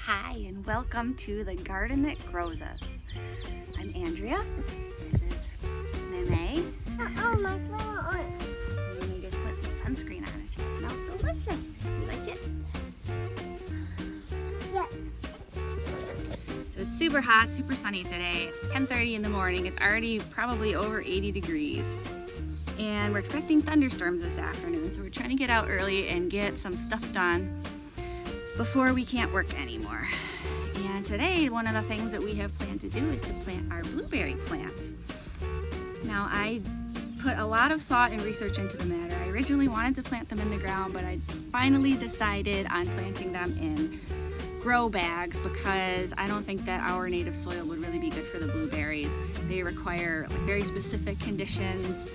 Hi, and welcome to the garden that grows us. I'm Andrea. This is Meme. Oh, my smell on. Meme just put some sunscreen on. It just smells delicious. Do you like it? Yeah. So it's super hot, super sunny today. It's 10:30 in the morning. It's already probably over 80 degrees. And we're expecting thunderstorms this afternoon. So we're trying to get out early and get some stuff done before we can't work anymore. And today, one of the things that we have planned to do is to plant our blueberry plants. Now, I put a lot of thought and research into the matter. I originally wanted to plant them in the ground, but I finally decided on planting them in grow bags because I don't think that our native soil would really be good for the blueberries. They require very specific conditions,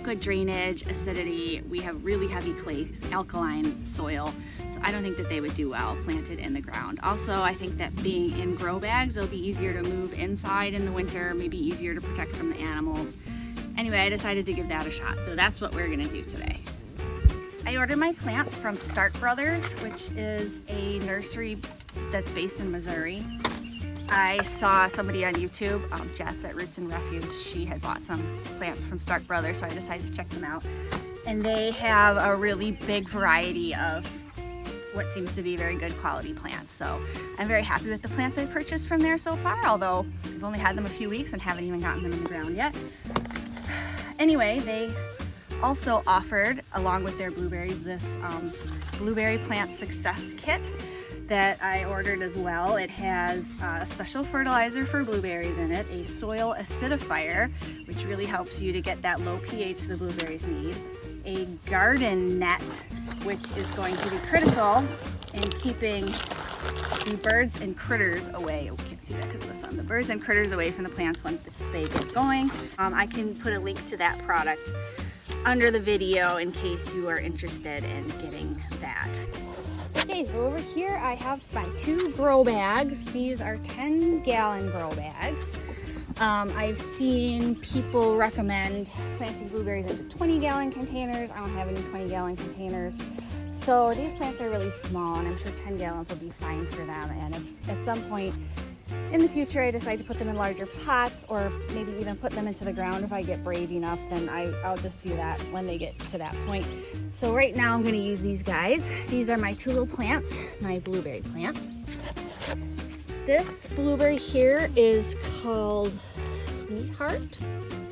good drainage, acidity. We have really heavy clay, alkaline soil, so I don't think that they would do well planted in the ground. Also, I think that being in grow bags, it'll be easier to move inside in the winter, maybe easier to protect from the animals. Anyway, I decided to give that a shot, so that's what we're gonna do today. I ordered my plants from Stark Brothers, which is a nursery that's based in Missouri. I saw somebody on YouTube, Jess at Roots and Refuge, she had bought some plants from Stark Brothers, so I decided to check them out. And they have a really big variety of what seems to be very good quality plants. So I'm very happy with the plants I've purchased from there so far, although I've only had them a few weeks and haven't even gotten them in the ground yet. Anyway, they also offered, along with their blueberries, this Blueberry Plant Success Kit that I ordered as well. It has a special fertilizer for blueberries in it, a soil acidifier, which really helps you to get that low pH the blueberries need, a garden net, which is going to be critical in keeping the birds and critters away. Oh, we can't see that because of the sun. The birds and critters away from the plants once they get going. I can put a link to that product under the video in case you are interested in getting that. Okay, so over here I have my 2 grow bags. These are 10-gallon grow bags. I've seen people recommend planting blueberries into 20-gallon containers. I don't have any 20-gallon containers. So these plants are really small, and I'm sure 10 gallons will be fine for them. And if at some point in the future I decide to put them in larger pots, or maybe even put them into the ground if I get brave enough, then I'll just do that when they get to that point. So right now I'm going to use these guys. These are my 2 little plants, my blueberry plants. This blueberry here is called Sweetheart.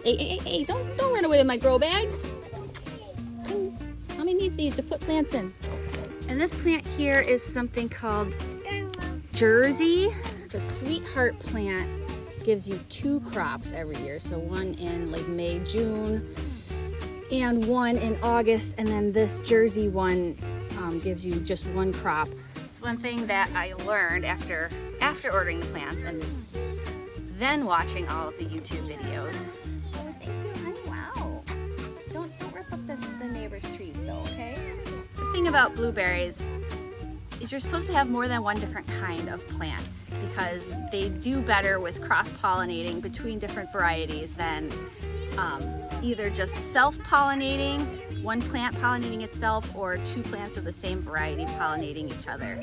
Hey, don't run away with my grow bags. Mommy needs these to put plants in. And this plant here is something called Jersey. The Sweetheart plant gives you 2 crops every year. So one in like May, June, and one in August. And then this Jersey one gives you just 1 crop. It's one thing that I learned after ordering the plants and then watching all of the YouTube videos. Oh, thank you, honey. Wow. Don't rip up the neighbor's trees though, okay? The thing about blueberries is you're supposed to have more than one different kind of plant, because they do better with cross-pollinating between different varieties than either just self-pollinating, one plant pollinating itself, or 2 plants of the same variety pollinating each other.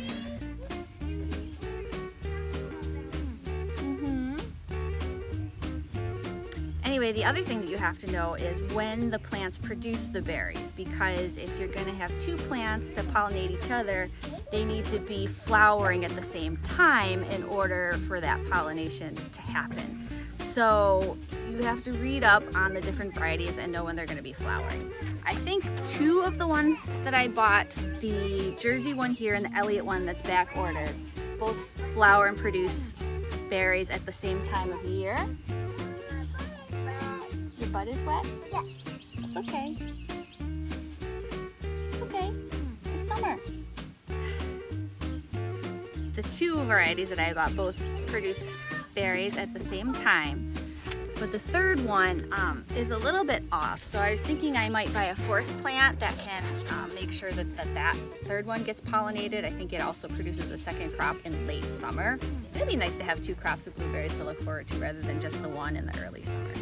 Anyway, the other thing that you have to know is when the plants produce the berries, because if you're going to have 2 plants that pollinate each other, they need to be flowering at the same time in order for that pollination to happen. So you have to read up on the different varieties and know when they're going to be flowering. I think 2 of the ones that I bought, the Jersey one here and the Elliott one that's back ordered, both flower and produce berries at the same time of year. Your butt is wet? Yeah. It's okay. It's okay. It's summer. The 2 varieties that I bought both produce berries at the same time. But the third one is a little bit off. So I was thinking I might buy a fourth plant that can make sure that third one gets pollinated. I think it also produces a second crop in late summer. It'd be nice to have 2 crops of blueberries to look forward to rather than just the one in the early summer.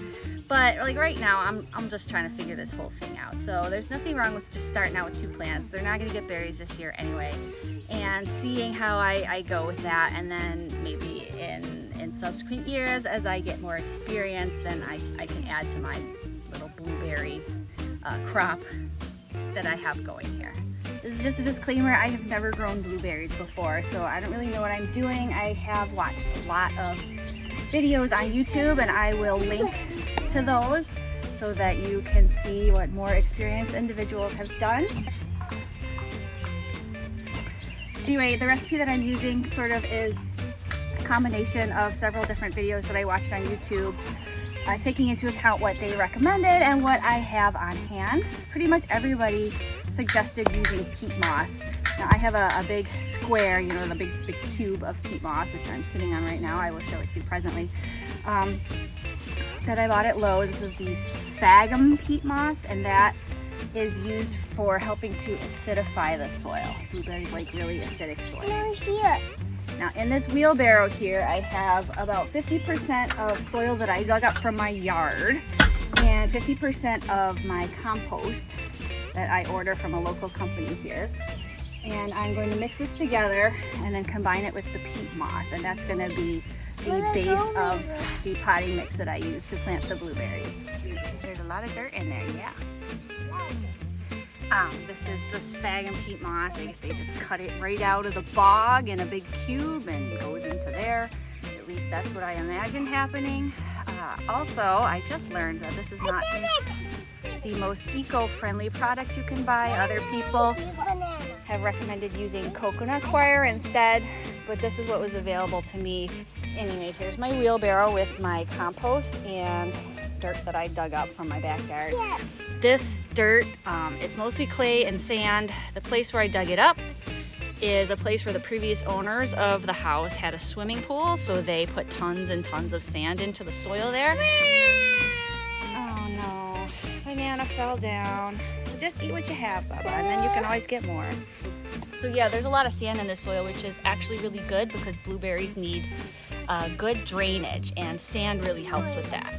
But like right now, I'm just trying to figure this whole thing out. So there's nothing wrong with just starting out with 2 plants. They're not gonna get berries this year anyway. And seeing how I go with that, and then maybe in subsequent years as I get more experience, then I can add to my little blueberry crop that I have going here. This is just a disclaimer, I have never grown blueberries before, so I don't really know what I'm doing. I have watched a lot of videos on YouTube, and I will link to those so that you can see what more experienced individuals have done. Anyway, the recipe that I'm using sort of is a combination of several different videos that I watched on YouTube, taking into account what they recommended and what I have on hand. Pretty much everybody suggested using peat moss. Now I have a big square, you know, the big cube of peat moss, which I'm sitting on right now. I will show it to you presently. That I bought at Lowe's. This is the Sphagnum peat moss, and that is used for helping to acidify the soil. Blueberries like really acidic soil. Here. Now in this wheelbarrow here, I have about 50% of soil that I dug up from my yard and 50% of my compost that I order from a local company here. And I'm going to mix this together and then combine it with the peat moss, and that's going to be the base of the potting mix that I use to plant the blueberries. There's a lot of dirt in there, yeah. This is the sphagnum peat moss. I guess they just cut it right out of the bog in a big cube and goes into there. At least that's what I imagine happening. Also, I just learned that this is not the most eco-friendly product you can buy. Other people have recommended using coconut coir instead, but this is what was available to me. Anyway, here's my wheelbarrow with my compost and dirt that I dug up from my backyard. This dirt, it's mostly clay and sand. The place where I dug it up is a place where the previous owners of the house had a swimming pool, so they put tons and tons of sand into the soil there. Oh no, banana fell down. Just eat what you have, Bubba, and then you can always get more. So yeah, there's a lot of sand in this soil, which is actually really good because blueberries need good drainage, and sand really helps with that.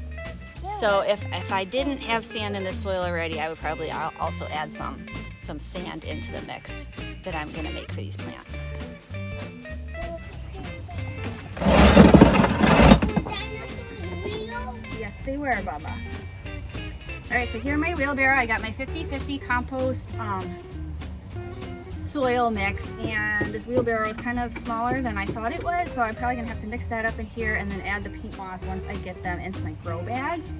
So if I didn't have sand in this soil already, I would probably also add some sand into the mix that I'm gonna make for these plants. Yes, they were, Bubba. All right, so here in my wheelbarrow, I got my 50-50 compost soil mix, and this wheelbarrow is kind of smaller than I thought it was, so I'm probably gonna have to mix that up in here and then add the peat moss once I get them into my grow bags.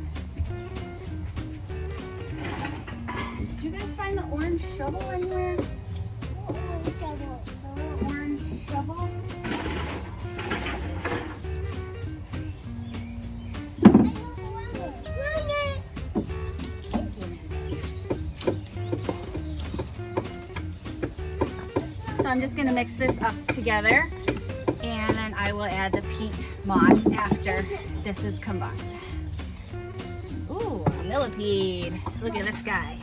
Did you guys find the orange shovel anywhere? Orange shovel. Orange shovel? So I'm just going to mix this up together, and then I will add the peat moss after this is combined. Ooh, a millipede. Look at this guy.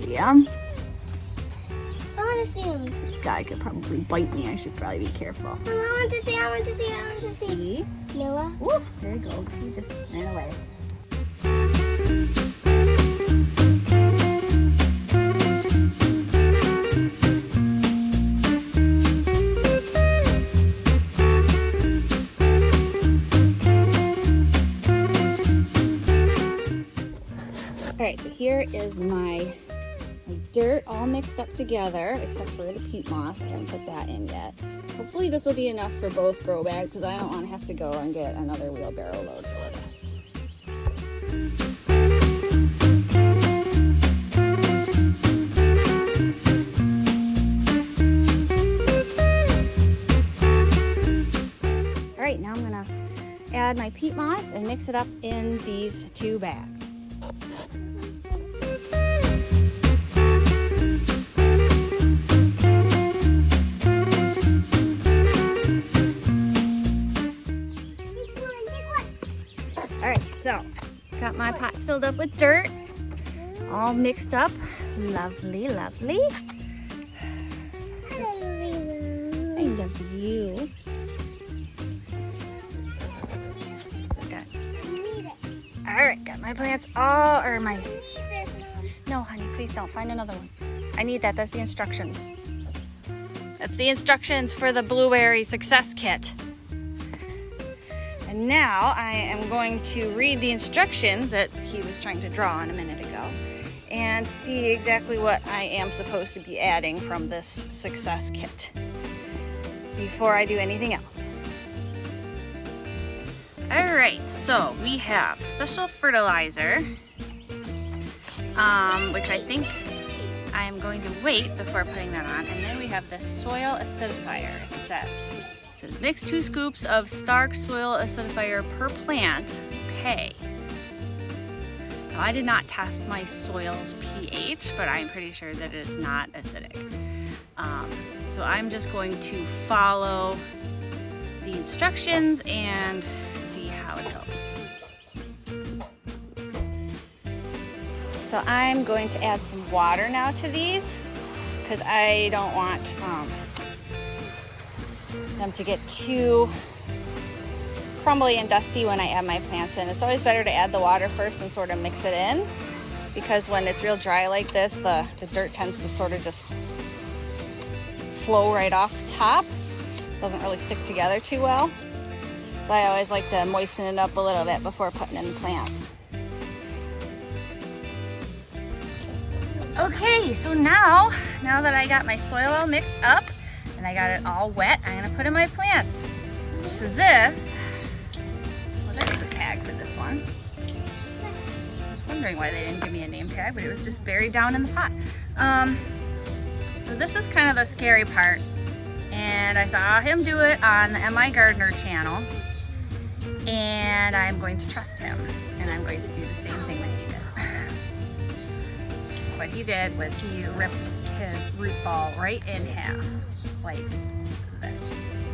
Yeah. I want to see him. This guy could probably bite me. I should probably be careful. I want to see. I want to see. I want to see. See? Mila. Ooh, there he goes. He just ran away. Alright, so here is my dirt all mixed up together, except for the peat moss. I haven't put that in yet. Hopefully this will be enough for both grow bags, because I don't want to have to go and get another wheelbarrow load for this. Alright, now I'm going to add my peat moss and mix it up in these 2 bags. So, got my pots filled up with dirt, all mixed up. Lovely, lovely. I love you. Alright, got my plants all, or my... No, honey, please don't. Find another one. I need that. That's the instructions. That's the instructions for the Blueberry Success Kit. And now I am going to read the instructions that he was trying to draw on a minute ago and see exactly what I am supposed to be adding from this Success Kit before I do anything else. Alright, so we have special fertilizer, which I think I'm going to wait before putting that on. And then we have the soil acidifier. It says mix 2 scoops of Stark soil acidifier per plant. Okay. Now, I did not test my soil's pH, but I'm pretty sure that it is not acidic. So I'm just going to follow the instructions and see how it goes. So I'm going to add some water now to these because I don't want them to get too crumbly and dusty when I add my plants in. It's always better to add the water first and sort of mix it in, because when it's real dry like this, the dirt tends to sort of just flow right off the top. Doesn't really stick together too well. So I always like to moisten it up a little bit before putting in the plants. Okay, so now that I got my soil all mixed up and I got it all wet, I'm gonna put in my plants. So this, well, there's the tag for this one. I was wondering why they didn't give me a name tag, but it was just buried down in the pot. So this is kind of the scary part. And I saw him do it on the Migardener channel, and I'm going to trust him, and I'm going to do the same thing that he did. What he did was he ripped his root ball right in half, like this.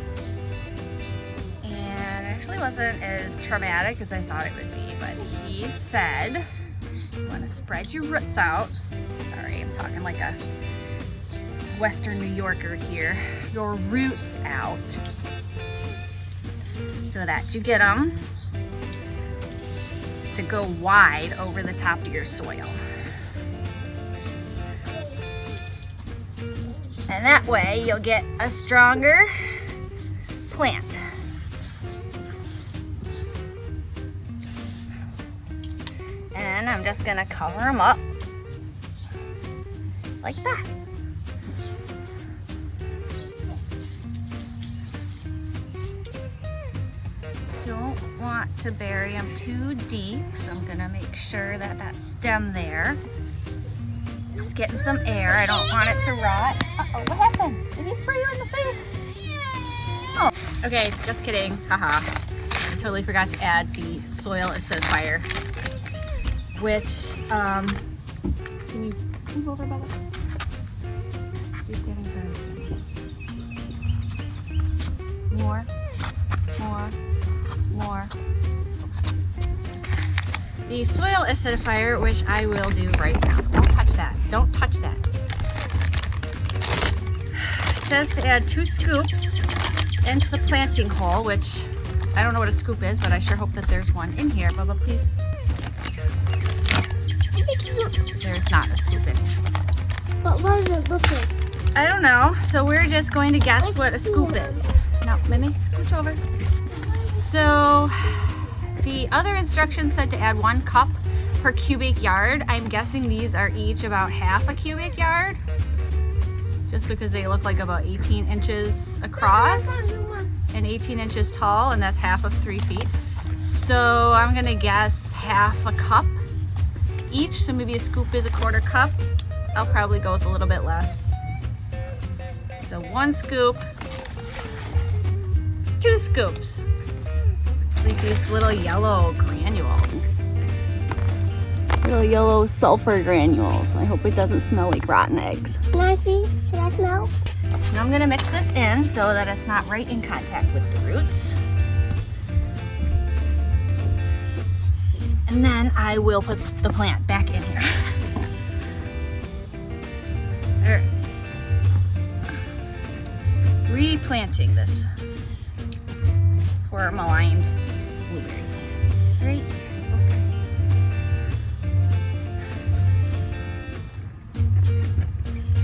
And it actually wasn't as traumatic as I thought it would be, but he said, you want to spread your roots out. Sorry, I'm talking like a Western New Yorker here. Your roots out so that you get them to go wide over the top of your soil. And that way you'll get a stronger plant. And I'm just gonna cover them up like that. Don't want to bury them too deep, so I'm gonna make sure that that stem there is getting some air. I don't want it to rot. Uh-oh, what happened? Did he spray you in the face? Oh, okay, just kidding, haha. I totally forgot to add the soil acidifier, which, can you move over, Bella? You're standing in front of me. More. The soil acidifier, which I will do right now. Don't touch that. Don't touch that. It says to add 2 scoops into the planting hole, which I don't know what a scoop is, but I sure hope that there's one in here. Bubba, please. There's not a scoop in here. But what does it look like? I don't know. So we're just going to guess what a scoop is. Now, Mimi, scooch over. So the other instructions said to add 1 cup per cubic yard. I'm guessing these are each about half a cubic yard, just because they look like about 18 inches across and 18 inches tall, and that's half of 3 feet. So I'm gonna guess half a cup each. So maybe a scoop is a 1/4 cup. I'll probably go with a little bit less. So 1 scoop, 2 scoops. It's like these little yellow granules. Little yellow sulfur granules. I hope it doesn't smell like rotten eggs. Can I see? Can I smell? Now I'm gonna mix this in so that it's not right in contact with the roots. And then I will put the plant back in here. There. Replanting this poor maligned blueberry plant. Right? Okay.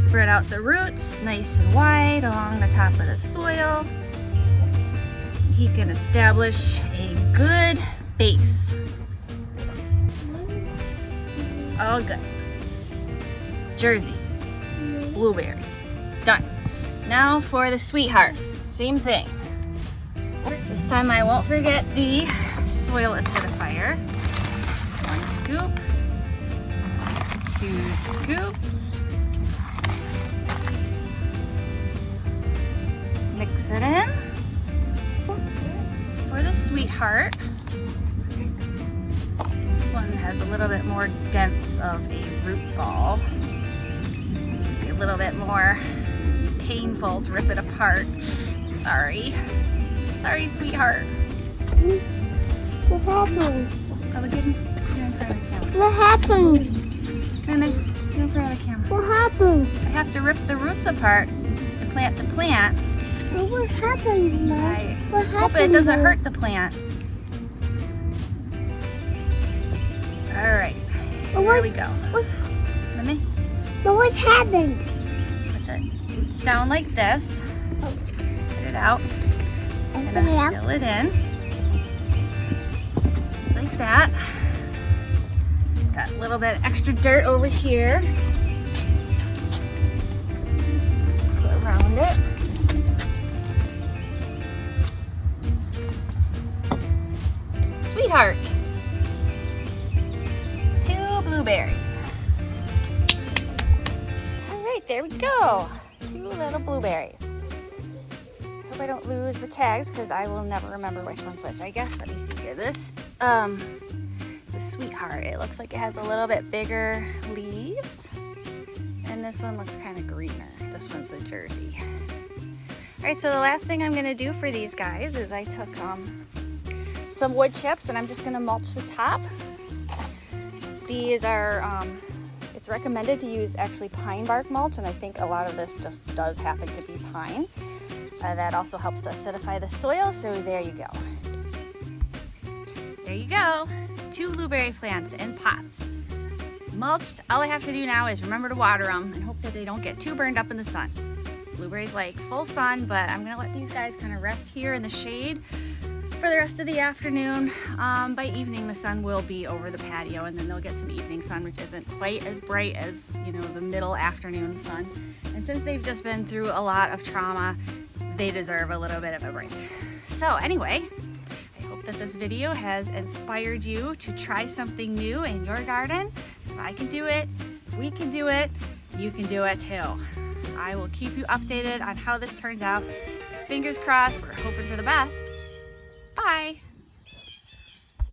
Spread out the roots nice and wide along the top of the soil. He can establish a good base. All good. Jersey, blueberry, done. Now for the sweetheart, same thing. This time I won't forget the soil acidifier. 1 scoop, 2 scoops. Mix it in. For the sweetheart, this one has a little bit more dense of a root ball. A little bit more painful to rip it apart. Sorry. Sorry, sweetheart. What happened? Come again. You're in front of the camera. What happened? Come in. You're in front of the camera. What happened? I have to rip the roots apart to plant the plant. What happened, Mom? I What hope happened? it doesn't hurt the plant. All right. Here we go. Come in. What's happened? Put the roots down like this. Put it out. And Put it out. fill it in. Just like that. Got a little bit of extra dirt over here. Put around it. Sweetheart. 2 blueberries. All right, there we go. 2 little blueberries. Hope I don't lose the tags because I will never remember which one's which. I guess, let me see here. This, the sweetheart, it looks like it has a little bit bigger leaves. And this one looks kind of greener. This one's the Jersey. All right, so the last thing I'm gonna do for these guys is I took some wood chips and I'm just gonna mulch the top. These are, it's recommended to use actually pine bark mulch, and I think a lot of this just does happen to be pine. That also helps to acidify the soil, so there you go. There you go. 2 blueberry plants in pots. Mulched. All I have to do now is remember to water them and hope that they don't get too burned up in the sun. Blueberries like full sun, but I'm gonna let these guys kind of rest here in the shade for the rest of the afternoon. By evening, the sun will be over the patio, and then they'll get some evening sun, which isn't quite as bright as, you know, the middle afternoon sun. And since they've just been through a lot of trauma, they deserve a little bit of a break. So anyway, I hope that this video has inspired you to try something new in your garden. So if I can do it, if we can do it, you can do it too. I will keep you updated on how this turns out. Fingers crossed, we're hoping for the best. Bye.